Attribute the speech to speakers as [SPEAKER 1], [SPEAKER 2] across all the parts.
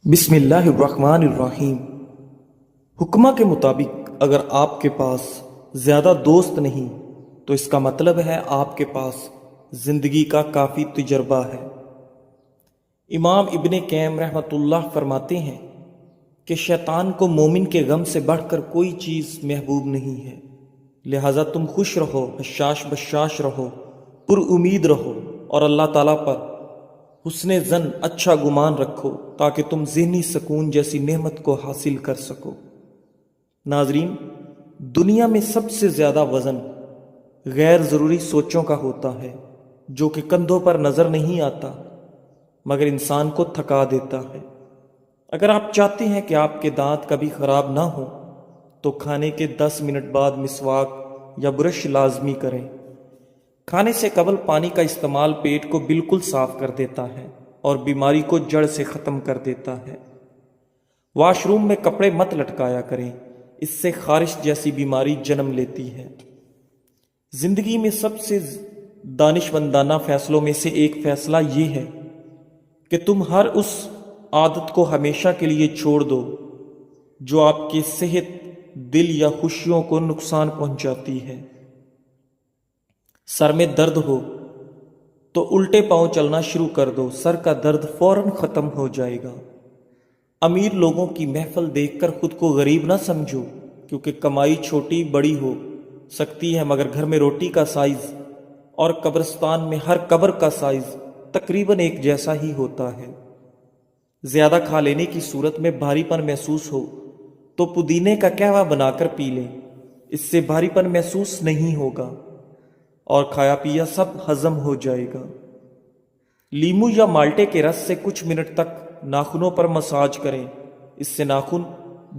[SPEAKER 1] بسم اللہ الرحمن الرحیم۔ حکمہ کے مطابق اگر آپ کے پاس زیادہ دوست نہیں تو اس کا مطلب ہے آپ کے پاس زندگی کا کافی تجربہ ہے۔ امام ابن قیم رحمۃ اللہ فرماتے ہیں کہ شیطان کو مومن کے غم سے بڑھ کر کوئی چیز محبوب نہیں ہے، لہٰذا تم خوش رہو، حشاش بشاش رہو، پر امید رہو اور اللہ تعالیٰ پر حسن ظن، اچھا گمان رکھو تاکہ تم ذہنی سکون جیسی نعمت کو حاصل کر سکو۔ ناظرین، دنیا میں سب سے زیادہ وزن غیر ضروری سوچوں کا ہوتا ہے جو کہ کندھوں پر نظر نہیں آتا مگر انسان کو تھکا دیتا ہے۔ اگر آپ چاہتے ہیں کہ آپ کے دانت کبھی خراب نہ ہوں تو کھانے کے 10 منٹ بعد مسواک یا برش لازمی کریں۔ کھانے سے قبل پانی کا استعمال پیٹ کو بالکل صاف کر دیتا ہے اور بیماری کو جڑ سے ختم کر دیتا ہے۔ واش روم میں کپڑے مت لٹکایا کریں، اس سے خارش جیسی بیماری جنم لیتی ہے۔ زندگی میں سب سے دانشمندانہ فیصلوں میں سے ایک فیصلہ یہ ہے کہ تم ہر اس عادت کو ہمیشہ کے لیے چھوڑ دو جو آپ کی صحت، دل یا خوشیوں کو نقصان پہنچاتی ہے۔ سر میں درد ہو تو الٹے پاؤں چلنا شروع کر دو، سر کا درد فوراً ختم ہو جائے گا۔ امیر لوگوں کی محفل دیکھ کر خود کو غریب نہ سمجھو، کیونکہ کمائی چھوٹی بڑی ہو سکتی ہے مگر گھر میں روٹی کا سائز اور قبرستان میں ہر قبر کا سائز تقریباً ایک جیسا ہی ہوتا ہے۔ زیادہ کھا لینے کی صورت میں بھاری پن محسوس ہو تو پودینے کا قہوہ بنا کر پی لیں، اس سے بھاری پن محسوس نہیں ہوگا اور کھایا پیا سب ہضم ہو جائے گا۔ لیمو یا مالٹے کے رس سے کچھ منٹ تک ناخنوں پر مساج کریں، اس سے ناخن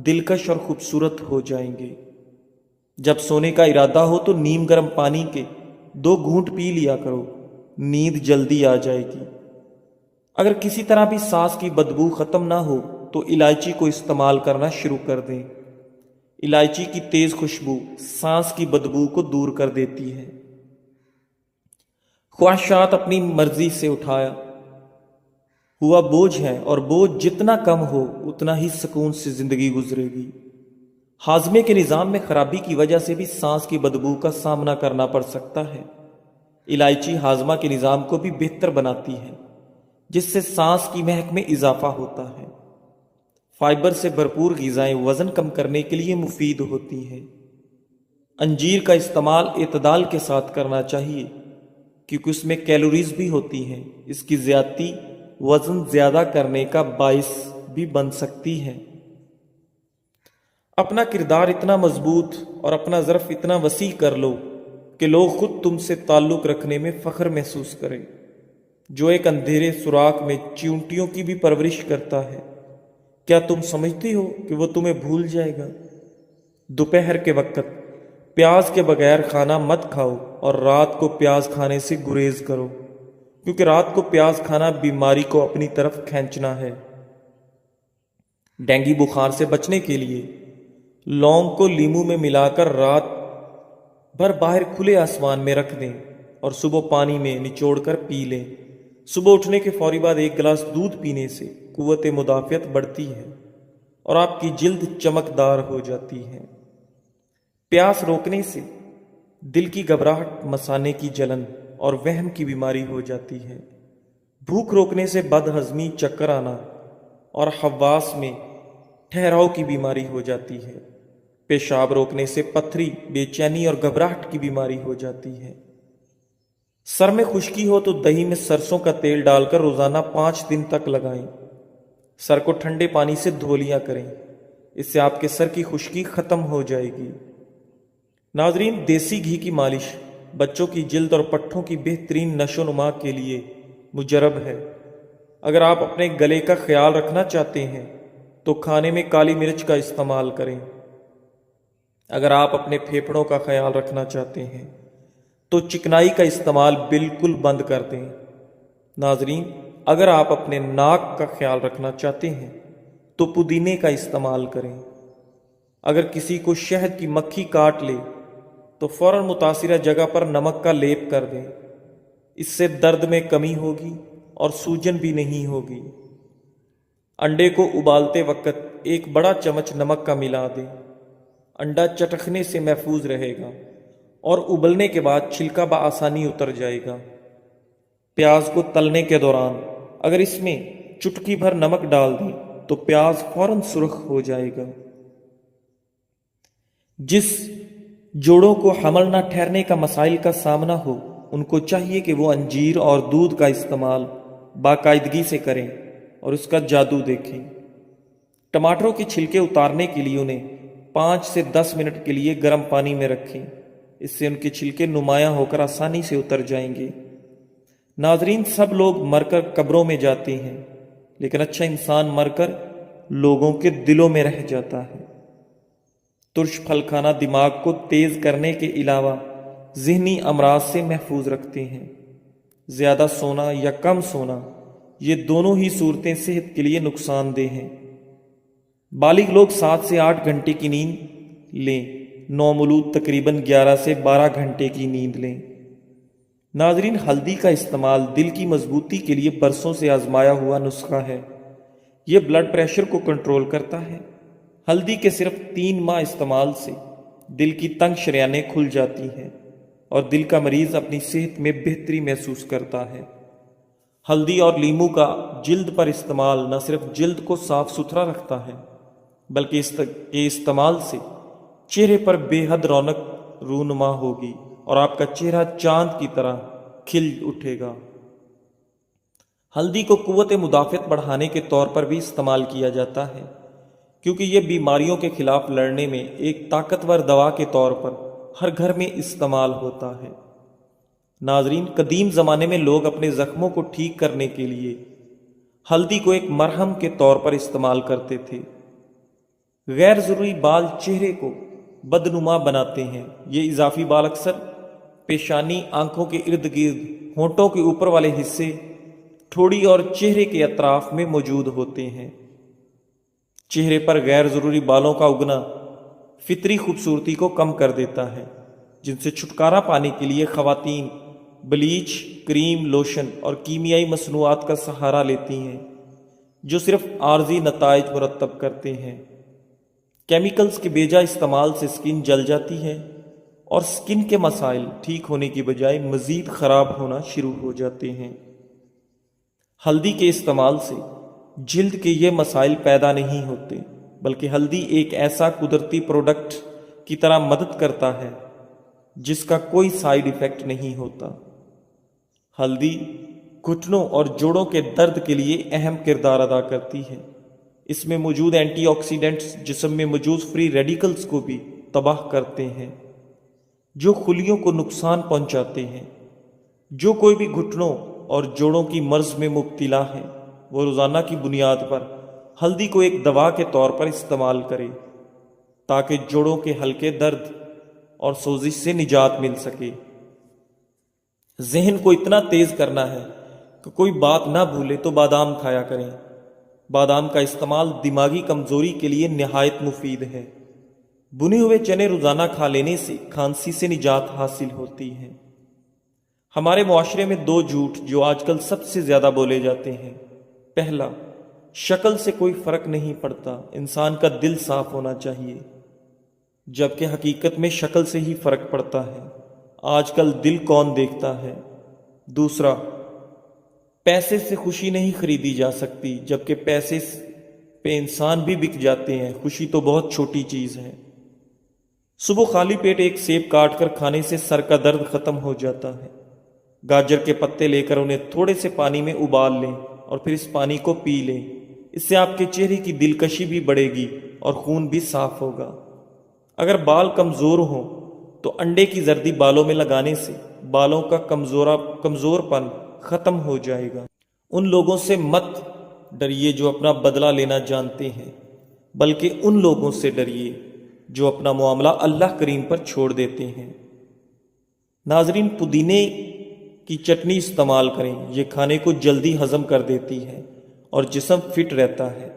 [SPEAKER 1] دلکش اور خوبصورت ہو جائیں گے۔ جب سونے کا ارادہ ہو تو نیم گرم پانی کے 2 گھونٹ پی لیا کرو، نیند جلدی آ جائے گی۔ اگر کسی طرح بھی سانس کی بدبو ختم نہ ہو تو الائچی کو استعمال کرنا شروع کر دیں۔ الائچی کی تیز خوشبو سانس کی بدبو کو دور کر دیتی ہے۔ خواہشات اپنی مرضی سے اٹھایا ہوا بوجھ ہے اور بوجھ جتنا کم ہو اتنا ہی سکون سے زندگی گزرے گی۔ ہاضمے کے نظام میں خرابی کی وجہ سے بھی سانس کی بدبو کا سامنا کرنا پڑ سکتا ہے۔ الائچی ہاضمہ کے نظام کو بھی بہتر بناتی ہے جس سے سانس کی مہک میں اضافہ ہوتا ہے۔ فائبر سے بھرپور غذائیں وزن کم کرنے کے لیے مفید ہوتی ہیں۔ انجیر کا استعمال اعتدال کے ساتھ کرنا چاہیے کیونکہ اس میں کیلوریز بھی ہوتی ہیں، اس کی زیادتی وزن زیادہ کرنے کا باعث بھی بن سکتی ہے۔ اپنا کردار اتنا مضبوط اور اپنا ظرف اتنا وسیع کر لو کہ لوگ خود تم سے تعلق رکھنے میں فخر محسوس کریں۔ جو ایک اندھیرے سوراخ میں چیونٹیوں کی بھی پرورش کرتا ہے، کیا تم سمجھتے ہو کہ وہ تمہیں بھول جائے گا؟ دوپہر کے وقت پیاز کے بغیر کھانا مت کھاؤ اور رات کو پیاز کھانے سے گریز کرو، کیونکہ رات کو پیاز کھانا بیماری کو اپنی طرف کھینچنا ہے۔ ڈینگی بخار سے بچنے کے لیے لونگ کو لیمو میں ملا کر رات بھر باہر کھلے آسمان میں رکھ دیں اور صبح پانی میں نچوڑ کر پی لیں۔ صبح اٹھنے کے فوری بعد 1 گلاس دودھ پینے سے قوت مدافعت بڑھتی ہے اور آپ کی جلد چمکدار ہو جاتی ہے۔ پیاس روکنے سے دل کی گھبراہٹ، مثانے کی جلن اور وہم کی بیماری ہو جاتی ہے۔ بھوک روکنے سے بد ہضمی، چکر آنا اور حواس میں ٹھہراؤ کی بیماری ہو جاتی ہے۔ پیشاب روکنے سے پتھری، بے چینی اور گھبراہٹ کی بیماری ہو جاتی ہے۔ سر میں خشکی ہو تو دہی میں سرسوں کا تیل ڈال کر روزانہ 5 دن تک لگائیں۔ سر کو ٹھنڈے پانی سے دھو لیا کریں، اس سے آپ کے سر کی خشکی ختم ہو جائے گی۔ ناظرین، دیسی گھی کی مالش بچوں کی جلد اور پٹھوں کی بہترین نشو و نما کے لیے مجرب ہے۔ اگر آپ اپنے گلے کا خیال رکھنا چاہتے ہیں تو کھانے میں کالی مرچ کا استعمال کریں۔ اگر آپ اپنے پھیپھڑوں کا خیال رکھنا چاہتے ہیں تو چکنائی کا استعمال بالکل بند کر دیں۔ ناظرین، اگر آپ اپنے ناک کا خیال رکھنا چاہتے ہیں تو پودینے کا استعمال کریں۔ اگر کسی کو شہد کی مکھی کاٹ لے تو فوراً متاثرہ جگہ پر نمک کا لیپ کر دیں، اس سے درد میں کمی ہوگی اور سوجن بھی نہیں ہوگی۔ انڈے کو ابالتے وقت ایک بڑا چمچ نمک کا ملا دیں۔ انڈا چٹکنے سے محفوظ رہے گا اور ابلنے کے بعد چھلکا بآسانی اتر جائے گا۔ پیاز کو تلنے کے دوران اگر اس میں چٹکی بھر نمک ڈال دیں تو پیاز فوراً سرخ ہو جائے گا۔ جس جوڑوں کو حمل نہ ٹھہرنے کا مسائل کا سامنا ہو ان کو چاہیے کہ وہ انجیر اور دودھ کا استعمال باقاعدگی سے کریں اور اس کا جادو دیکھیں۔ ٹماٹروں کے چھلکے اتارنے کے لیے انہیں 5 سے 10 منٹ کے لیے گرم پانی میں رکھیں، اس سے ان کے چھلکے نمایاں ہو کر آسانی سے اتر جائیں گے۔ ناظرین، سب لوگ مر کر قبروں میں جاتے ہیں، لیکن اچھا انسان مر کر لوگوں کے دلوں میں رہ جاتا ہے۔ ترش پھل کھانا دماغ کو تیز کرنے کے علاوہ ذہنی امراض سے محفوظ رکھتے ہیں۔ زیادہ سونا یا کم سونا، یہ دونوں ہی صورتیں صحت کے لیے نقصان دہ ہیں۔ بالغ لوگ 7 سے 8 گھنٹے کی نیند لیں، نومولود تقریباً 11 سے 12 گھنٹے کی نیند لیں۔ ناظرین، ہلدی کا استعمال دل کی مضبوطی کے لیے برسوں سے آزمایا ہوا نسخہ ہے۔ یہ بلڈ پریشر کو کنٹرول کرتا ہے۔ ہلدی کے صرف 3 ماہ استعمال سے دل کی تنگ شریانیں کھل جاتی ہیں اور دل کا مریض اپنی صحت میں بہتری محسوس کرتا ہے۔ ہلدی اور لیمو کا جلد پر استعمال نہ صرف جلد کو صاف ستھرا رکھتا ہے بلکہ اس کے استعمال سے چہرے پر بے حد رونق رونما ہوگی اور آپ کا چہرہ چاند کی طرح کھل اٹھے گا۔ ہلدی کو قوت مدافعت بڑھانے کے طور پر بھی استعمال کیا جاتا ہے، کیونکہ یہ بیماریوں کے خلاف لڑنے میں ایک طاقتور دوا کے طور پر ہر گھر میں استعمال ہوتا ہے۔ ناظرین، قدیم زمانے میں لوگ اپنے زخموں کو ٹھیک کرنے کے لیے ہلدی کو ایک مرہم کے طور پر استعمال کرتے تھے۔ غیر ضروری بال چہرے کو بدنما بناتے ہیں۔ یہ اضافی بال اکثر پیشانی، آنکھوں کے ارد گرد، ہونٹوں کے اوپر والے حصے، ٹھوڑی اور چہرے کے اطراف میں موجود ہوتے ہیں۔ چہرے پر غیر ضروری بالوں کا اگنا فطری خوبصورتی کو کم کر دیتا ہے، جن سے چھٹکارا پانے کے لیے خواتین بلیچ، کریم، لوشن اور کیمیائی مصنوعات کا سہارا لیتی ہیں، جو صرف عارضی نتائج مرتب کرتے ہیں۔ کیمیکلز کے بیجا استعمال سے سکن جل جاتی ہے اور سکن کے مسائل ٹھیک ہونے کی بجائے مزید خراب ہونا شروع ہو جاتے ہیں۔ ہلدی کے استعمال سے جلد کے یہ مسائل پیدا نہیں ہوتے، بلکہ ہلدی ایک ایسا قدرتی پروڈکٹ کی طرح مدد کرتا ہے جس کا کوئی سائیڈ ایفیکٹ نہیں ہوتا۔ ہلدی گھٹنوں اور جوڑوں کے درد کے لیے اہم کردار ادا کرتی ہے۔ اس میں موجود اینٹی آکسیڈنٹس جسم میں موجود فری ریڈیکلز کو بھی تباہ کرتے ہیں، جو خلیوں کو نقصان پہنچاتے ہیں۔ جو کوئی بھی گھٹنوں اور جوڑوں کی مرض میں مبتلا ہے، وہ روزانہ کی بنیاد پر ہلدی کو ایک دوا کے طور پر استعمال کرے تاکہ جوڑوں کے ہلکے درد اور سوزش سے نجات مل سکے۔ ذہن کو اتنا تیز کرنا ہے کہ کوئی بات نہ بھولے تو بادام کھایا کریں۔ بادام کا استعمال دماغی کمزوری کے لیے نہایت مفید ہے۔ بنے ہوئے چنے روزانہ کھا لینے سے کھانسی سے نجات حاصل ہوتی ہے۔ ہمارے معاشرے میں 2 جھوٹ جو آج کل سب سے زیادہ بولے جاتے ہیں۔ پہلا، شکل سے کوئی فرق نہیں پڑتا، انسان کا دل صاف ہونا چاہیے، جبکہ حقیقت میں شکل سے ہی فرق پڑتا ہے۔ آج کل دل کون دیکھتا ہے؟ دوسرا، پیسے سے خوشی نہیں خریدی جا سکتی، جبکہ پیسے پہ انسان بھی بک جاتے ہیں۔ خوشی تو بہت چھوٹی چیز ہے۔ صبح خالی پیٹ ایک سیب کاٹ کر کھانے سے سر کا درد ختم ہو جاتا ہے۔ گاجر کے پتے لے کر انہیں تھوڑے سے پانی میں ابال لیں اور پھر اس پانی کو پی لیں۔ اس سے آپ کے چہرے کی دلکشی بھی بڑھے گی اور خون بھی صاف ہوگا۔ اگر بال کمزور ہوں تو انڈے کی زردی بالوں میں لگانے سے بالوں کا کمزور پن ختم ہو جائے گا۔ ان لوگوں سے مت ڈریے جو اپنا بدلہ لینا جانتے ہیں، بلکہ ان لوگوں سے ڈریے جو اپنا معاملہ اللہ کریم پر چھوڑ دیتے ہیں۔ ناظرین، پودینے کی چٹنی استعمال کریں، یہ کھانے کو جلدی ہضم کر دیتی ہے اور جسم فٹ رہتا ہے۔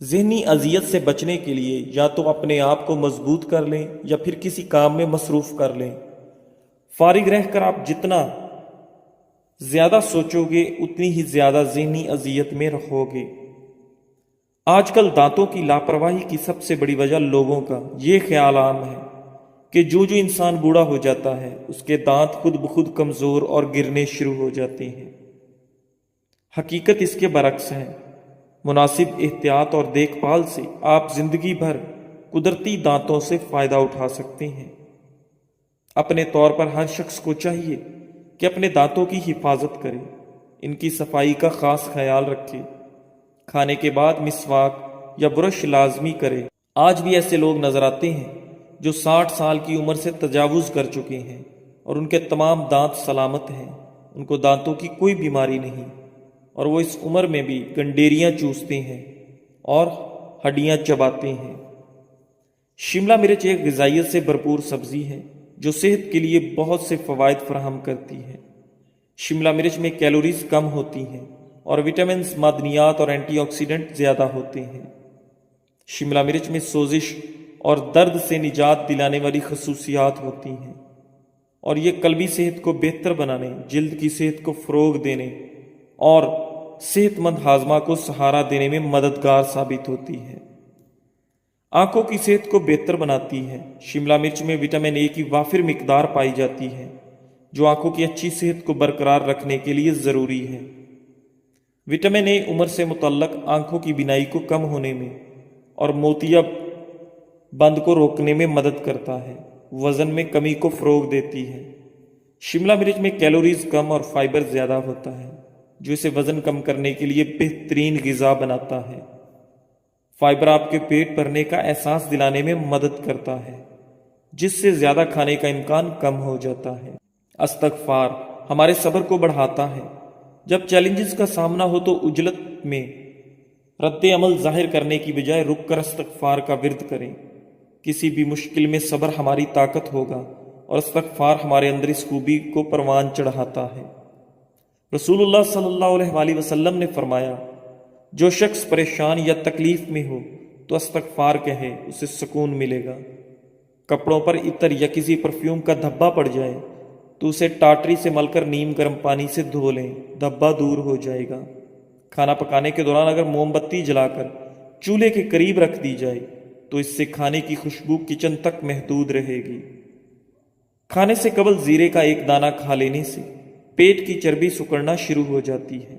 [SPEAKER 1] ذہنی اذیت سے بچنے کے لیے یا تو اپنے آپ کو مضبوط کر لیں یا پھر کسی کام میں مصروف کر لیں۔ فارغ رہ کر آپ جتنا زیادہ سوچو گے اتنی ہی زیادہ ذہنی اذیت میں رہو گے۔ آج کل دانتوں کی لاپرواہی کی سب سے بڑی وجہ لوگوں کا یہ خیال عام ہے کہ جو انسان بوڑھا ہو جاتا ہے اس کے دانت خود بخود کمزور اور گرنے شروع ہو جاتے ہیں۔ حقیقت اس کے برعکس ہے۔ مناسب احتیاط اور دیکھ بھال سے آپ زندگی بھر قدرتی دانتوں سے فائدہ اٹھا سکتے ہیں۔ اپنے طور پر ہر شخص کو چاہیے کہ اپنے دانتوں کی حفاظت کرے، ان کی صفائی کا خاص خیال رکھے، کھانے کے بعد مسواک یا برش لازمی کرے۔ آج بھی ایسے لوگ نظر آتے ہیں جو 60 سال کی عمر سے تجاوز کر چکے ہیں اور ان کے تمام دانت سلامت ہیں، ان کو دانتوں کی کوئی بیماری نہیں، اور وہ اس عمر میں بھی گنڈیریاں چوستے ہیں اور ہڈیاں چباتے ہیں۔ شملہ مرچ ایک غذائیت سے بھرپور سبزی ہے جو صحت کے لیے بہت سے فوائد فراہم کرتی ہے۔ شملہ مرچ میں کیلوریز کم ہوتی ہیں اور وٹامنز، معدنیات اور اینٹی آکسیڈنٹ زیادہ ہوتے ہیں۔ شملہ مرچ میں سوزش اور درد سے نجات دلانے والی خصوصیات ہوتی ہیں، اور یہ قلبی صحت کو بہتر بنانے، جلد کی صحت کو فروغ دینے اور صحت مند ہاضمہ کو سہارا دینے میں مددگار ثابت ہوتی ہے۔ آنکھوں کی صحت کو بہتر بناتی ہے۔ شملہ مرچ میں وٹامن اے کی وافر مقدار پائی جاتی ہے جو آنکھوں کی اچھی صحت کو برقرار رکھنے کے لیے ضروری ہے۔ وٹامن اے عمر سے متعلق آنکھوں کی بینائی کو کم ہونے میں اور موتیا بند کو روکنے میں مدد کرتا ہے، وزن میں کمی کو فروغ دیتی ہے۔ شملہ مرچ میں کیلوریز کم اور فائبر زیادہ ہوتا ہے جو اسے وزن کم کرنے کے لیے بہترین غذا بناتا ہے۔ فائبر آپ کے پیٹ بھرنے کا احساس دلانے میں مدد کرتا ہے، جس سے زیادہ کھانے کا امکان کم ہو جاتا ہے۔ استغفار ہمارے صبر کو بڑھاتا ہے۔ جب چیلنجز کا سامنا ہو تو عجلت میں رد عمل ظاہر کرنے کی بجائے رک کر استغفار کا ورد کریں۔ کسی بھی مشکل میں صبر ہماری طاقت ہوگا اور استغفار ہمارے اندر اس خوبی کو پروان چڑھاتا ہے۔ رسول اللہ صلی اللہ علیہ وآلہ وسلم نے فرمایا، جو شخص پریشان یا تکلیف میں ہو تو استغفار کہے، اسے سکون ملے گا۔ کپڑوں پر عطر یا کسی پرفیوم کا دھبا پڑ جائے تو اسے ٹاٹری سے مل کر نیم گرم پانی سے دھو لیں، دھبا دور ہو جائے گا۔ کھانا پکانے کے دوران اگر موم بتی جلا کر چولہے کے قریب رکھ دی جائے تو اس سے کھانے کی خوشبو کچن تک محدود رہے گی۔ کھانے سے قبل زیرے کا ایک دانہ کھا لینے سے پیٹ کی چربی سکڑنا شروع ہو جاتی ہے۔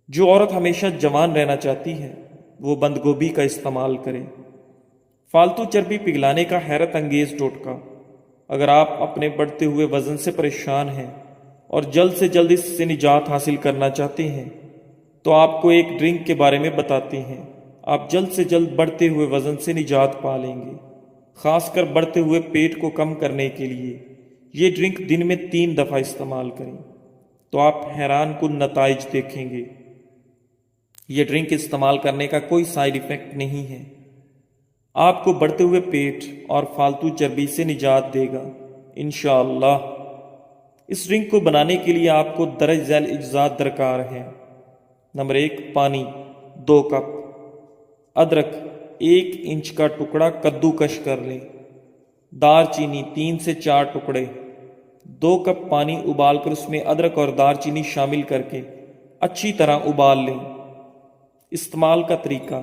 [SPEAKER 1] جو عورت ہمیشہ جوان رہنا چاہتی ہے وہ بند گوبھی کا استعمال کرے۔ فالتو چربی پگھلانے کا حیرت انگیز ٹوٹکا۔ اگر آپ اپنے بڑھتے ہوئے وزن سے پریشان ہیں اور جلد سے جلد اس سے نجات حاصل کرنا چاہتے ہیں تو آپ کو ایک ڈرنک کے بارے میں بتاتے ہیں۔ آپ جلد سے جلد بڑھتے ہوئے وزن سے نجات پا لیں گے۔ خاص کر بڑھتے ہوئے پیٹ کو کم کرنے کے لیے یہ ڈرنک دن میں 3 دفعہ استعمال کریں تو آپ حیران کن نتائج دیکھیں گے۔ یہ ڈرنک استعمال کرنے کا کوئی سائیڈ ایفیکٹ نہیں ہے، آپ کو بڑھتے ہوئے پیٹ اور فالتو چربی سے نجات دے گا انشاءاللہ۔ اس ڈرنک کو بنانے کے لیے آپ کو درج ذیل اجزاء درکار ہیں۔ نمبر 1، پانی 2 کپ، ادرک 1 انچ کا ٹکڑا کدو کش کر لیں، دار چینی 3 سے 4 ٹکڑے۔ 2 کپ پانی ابال کر اس میں ادرک اور دار چینی شامل کر کے اچھی طرح ابال لیں۔ استعمال کا طریقہ: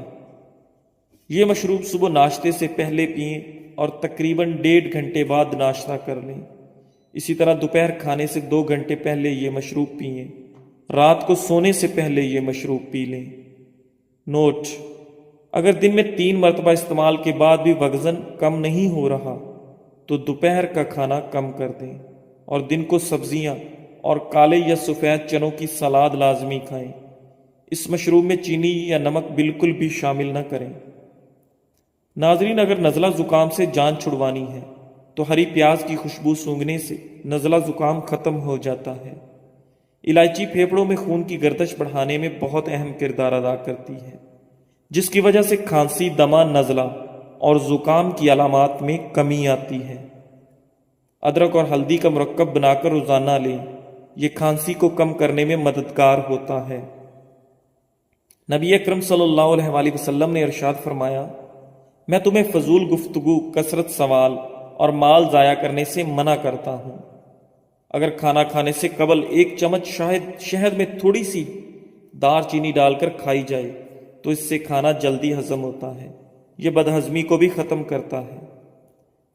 [SPEAKER 1] یہ مشروب صبح ناشتے سے پہلے پئیں اور تقریباً 1.5 گھنٹے بعد ناشتہ کر لیں۔ اسی طرح دوپہر کھانے سے 2 گھنٹے پہلے یہ مشروب پئیں۔ رات کو سونے سے پہلے یہ مشروب پی لیں۔ نوٹ: اگر دن میں 3 مرتبہ استعمال کے بعد بھی وزن کم نہیں ہو رہا تو دوپہر کا کھانا کم کر دیں اور دن کو سبزیاں اور کالے یا سفید چنوں کی سلاد لازمی کھائیں۔ اس مشروب میں چینی یا نمک بالکل بھی شامل نہ کریں۔ ناظرین، اگر نزلہ زکام سے جان چھڑوانی ہے تو ہری پیاز کی خوشبو سونگھنے سے نزلہ زکام ختم ہو جاتا ہے۔ الائچی پھیپھڑوں میں خون کی گردش بڑھانے میں بہت اہم کردار ادا کرتی ہے، جس کی وجہ سے کھانسی، دمہ، نزلہ اور زکام کی علامات میں کمی آتی ہے۔ ادرک اور ہلدی کا مرکب بنا کر روزانہ لیں، یہ کھانسی کو کم کرنے میں مددگار ہوتا ہے۔ نبی اکرم صلی اللہ علیہ وآلہ وسلم نے ارشاد فرمایا، میں تمہیں فضول گفتگو، کثرت سوال اور مال ضائع کرنے سے منع کرتا ہوں۔ اگر کھانا کھانے سے قبل 1 چمچ شہد میں تھوڑی سی دار چینی ڈال کر کھائی جائے تو اس سے کھانا جلدی ہضم ہوتا ہے۔ یہ بدہضمی کو بھی ختم کرتا ہے۔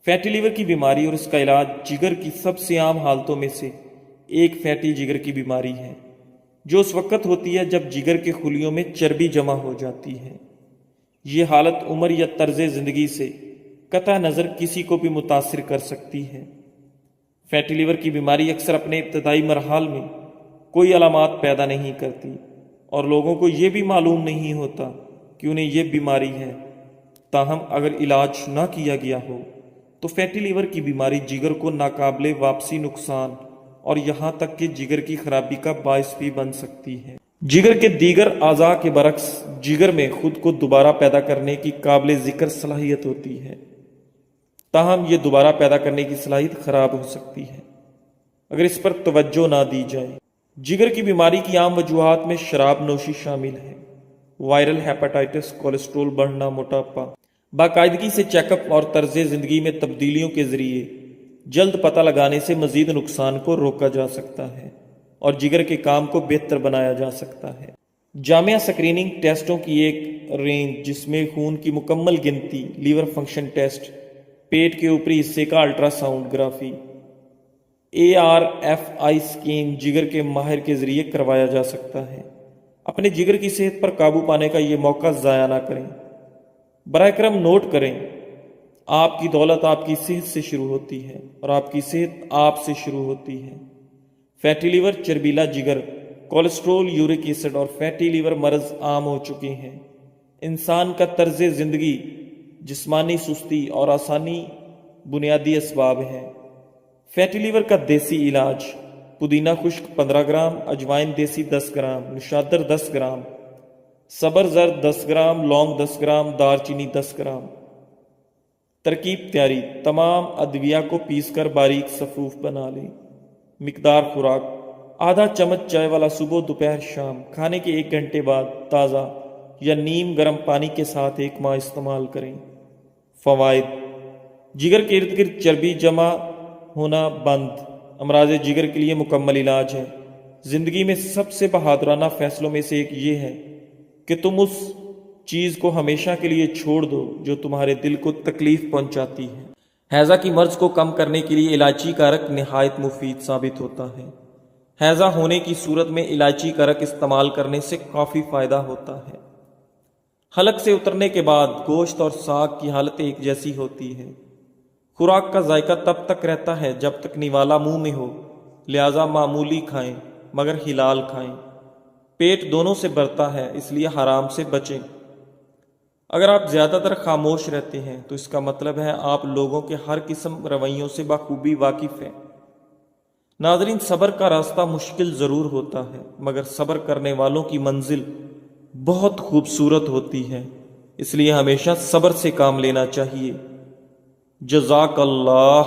[SPEAKER 1] فیٹی لیور کی بیماری اور اس کا علاج جگر کی سب سے عام حالتوں میں سے ایک فیٹی جگر کی بیماری ہے، جو اس وقت ہوتی ہے جب جگر کے خلیوں میں چربی جمع ہو جاتی ہے۔ یہ حالت عمر یا طرز زندگی سے قطع نظر کسی کو بھی متاثر کر سکتی ہے۔ فیٹی لیور کی بیماری اکثر اپنے ابتدائی مراحل میں کوئی علامات پیدا نہیں کرتی اور لوگوں کو یہ بھی معلوم نہیں ہوتا کہ انہیں یہ بیماری ہے۔ تاہم اگر علاج نہ کیا گیا ہو تو فیٹی لیور کی بیماری جگر کو ناقابل واپسی نقصان اور یہاں تک کہ جگر کی خرابی کا باعث بھی بن سکتی ہے۔ جگر کے دیگر اعضاء کے برعکس جگر میں خود کو دوبارہ پیدا کرنے کی قابل ذکر صلاحیت ہوتی ہے، تاہم یہ دوبارہ پیدا کرنے کی صلاحیت خراب ہو سکتی ہے اگر اس پر توجہ نہ دی جائے۔ جگر کی بیماری کی عام وجوہات میں شراب نوشی شامل ہے، وائرل ہیپاٹائٹس، کولیسٹرول بڑھنا، موٹاپا۔ باقاعدگی سے چیک اپ اور طرز زندگی میں تبدیلیوں کے ذریعے جلد پتہ لگانے سے مزید نقصان کو روکا جا سکتا ہے اور جگر کے کام کو بہتر بنایا جا سکتا ہے۔ جامع اسکریننگ ٹیسٹوں کی ایک رینج جس میں خون کی مکمل گنتی، لیور فنکشن ٹیسٹ، پیٹ کے اوپری حصے کا الٹرا سونوگرافی، ARFI اسکین جگر کے ماہر کے ذریعے کروایا جا سکتا ہے۔ اپنے جگر کی صحت پر قابو پانے کا یہ موقع ضائع نہ کریں۔ براہ کرم نوٹ کریں، آپ کی دولت آپ کی صحت سے شروع ہوتی ہے اور آپ کی صحت آپ سے شروع ہوتی ہے۔ فیٹی لیور، چربیلا جگر، کولیسٹرول، یورک ایسڈ اور فیٹی لیور مرض عام ہو چکے ہیں۔ انسان کا طرز زندگی، جسمانی سستی اور آسانی بنیادی اسباب ہیں۔ فیٹی لیور کا دیسی علاج: پودینہ خشک 15 گرام، اجوائن دیسی 10 گرام، نشادر 10 گرام، سبر زرد 10 گرام، لونگ 10 گرام، دار چینی 10 گرام۔ ترکیب تیاری: تمام ادویہ کو پیس کر باریک صفوف بنا لیں۔ مقدار خوراک: آدھا چمچ چائے والا صبح، دوپہر، شام۔ کھانے کے 1 گھنٹے بعد تازہ یا نیم گرم پانی کے ساتھ 1 ماہ استعمال کریں۔ فوائد: جگر کے ارد گرد چربی جمع ہونا بند، امراض جگر کے لیے مکمل علاج ہے۔ زندگی میں سب سے بہادرانہ فیصلوں میں سے ایک یہ ہے کہ تم اس چیز کو ہمیشہ کے لیے چھوڑ دو جو تمہارے دل کو تکلیف پہنچاتی ہے۔ ہیضہ کی مرض کو کم کرنے کے لیے الائچی کا رق نہایت مفید ثابت ہوتا ہے۔ ہیضہ ہونے کی صورت میں الائچی کا رق استعمال کرنے سے کافی فائدہ ہوتا ہے۔ حلق سے اترنے کے بعد گوشت اور ساگ کی حالت ایک جیسی ہوتی ہے۔ خوراک کا ذائقہ تب تک رہتا ہے جب تک نوالا منہ میں ہو، لہذا معمولی کھائیں مگر حلال کھائیں۔ پیٹ دونوں سے بھرتا ہے، اس لیے حرام سے بچیں۔ اگر آپ زیادہ تر خاموش رہتے ہیں تو اس کا مطلب ہے آپ لوگوں کے ہر قسم رویوں سے بخوبی واقف ہیں۔ ناظرین، صبر کا راستہ مشکل ضرور ہوتا ہے مگر صبر کرنے والوں کی منزل بہت خوبصورت ہوتی ہے، اس لیے ہمیشہ صبر سے کام لینا چاہیے۔ جزاک اللہ۔